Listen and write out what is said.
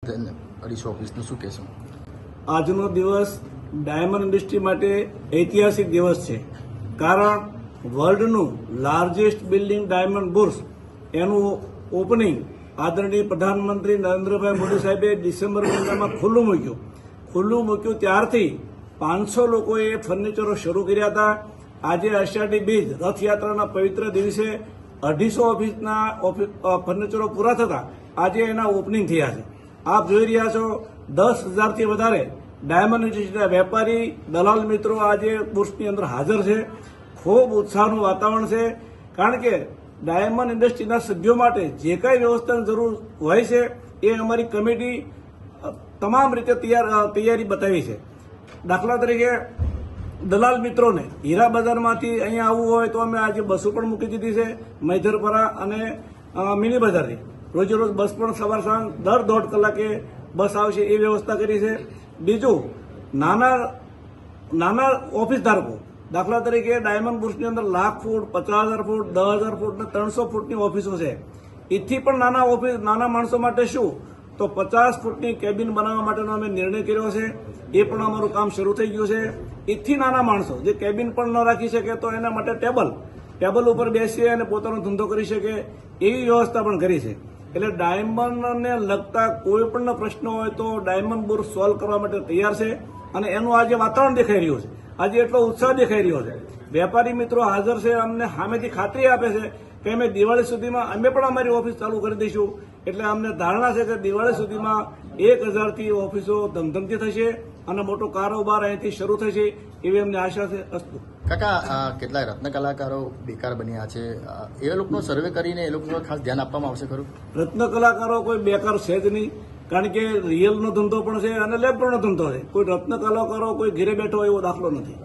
250 ઓફિસનું શું કહેશો? આજનો દિવસ ડાયમંડ ઇન્ડસ્ટ્રી માટે ઐતિહાસિક દિવસ છે, કારણ વર્લ્ડનું લાર્જેસ્ટ બિલ્ડિંગ ડાયમંડ બુર્સ એનું ઓપનિંગ આદરણીય પ્રધાનમંત્રી નરેન્દ્રભાઈ મોદી સાહેબે ડિસેમ્બર મહિનામાં ખુલ્લું મૂક્યું ત્યારથી 500 લોકોએ ફર્નિચરો શરૂ કર્યા હતા. આજે અષાઢી બીજ રથયાત્રાના પવિત્ર દિવસે 250 ઓફિસના ફર્નિચરો પૂરા થતા આજે એના ઓપનિંગ થયા છે. આપ જોઈ રહ્યા છો 10,000થી વધારે ડાયમંડ ઇન્ડસ્ટ્રીના વેપારી દલાલ મિત્રો આજે બુર્સની અંદર હાજર છે. ખૂબ ઉત્સાહનું વાતાવરણ છે, કારણ કે ડાયમંડ ઇન્ડસ્ટ્રીના સભ્યો માટે જે કાંઈ વ્યવસ્થાની જરૂર હોય છે એ અમારી કમિટી તમામ રીતે તૈયારી બતાવી છે. દાખલા તરીકે દલાલ મિત્રોને હીરા બજારમાંથી અહીંયા આવવું હોય તો અમે આજે બસો પણ મૂકી દીધી છે. મૈધરપરા અને મિની બજારથી રોજે રોજ બસ પણ સવાર સાંજ દર 1.5 કલાકે બસ આવશે એ વ્યવસ્થા કરી છે. બીજું, નાના ઓફિસ ધારકો, દાખલા તરીકે ડાયમંડ બુર્સની અંદર 1,00,000 ફૂટ, 50,000 ફૂટ, 10,000 ફૂટ ને 300 ફૂટની ઓફિસો છે. એથી પણ નાના માણસો માટે શું તો 50 ફૂટની કેબિન બનાવવા માટેનો અમે નિર્ણય કર્યો છે. એ પણ અમારું કામ શરૂ થઈ ગયું છે. એથી નાના માણસો જે કેબિન પણ ન રાખી શકે તો એના માટે ટેબલ ઉપર બેસી અને પોતાનો ધંધો કરી શકે એવી વ્યવસ્થા પણ કરી છે. એટલે ડાયમંડને લગતા કોઈ પણ પ્રશ્ન હોય તો ડાયમંડ બુર્સ સોલ્વ કરવા માટે તૈયાર છે. અને એનું આજે વાતાવરણ દેખાઈ રહ્યું છે, આજે એટલો ઉત્સાહ દેખાઈ રહ્યો છે. વેપારી મિત્રો હાજર છે, અમને સામેથી ખાતરી આપે છે કે અમે દિવાળી સુધીમાં અમે પણ અમારી ઓફિસ ચાલુ કરી દઈશું. એટલે અમને ધારણા છે કે દિવાળી સુધીમાં 1,000થી ઓફિસો ધમધમતી થશે અને મોટો કારોબાર અહીંથી શરૂ થશે એવી અમને આશા છે. અસ્તુ. કાકા, કેટલાય રત્ન કલાકારો બેકાર બન્યા છે, એ લોકોનો સર્વે કરીને એ લોકોનું ખાસ ધ્યાન આપવામાં આવશે ખરું? રત્ન કલાકારો કોઈ બેકાર છે જ નહીં, કારણ કે રિયલનો ધંધો પણ છે અને લેબરનો ધંધો છે. કોઈ રત્ન કલાકારો કોઈ ઘેરે બેઠો એવો દાખલો નથી.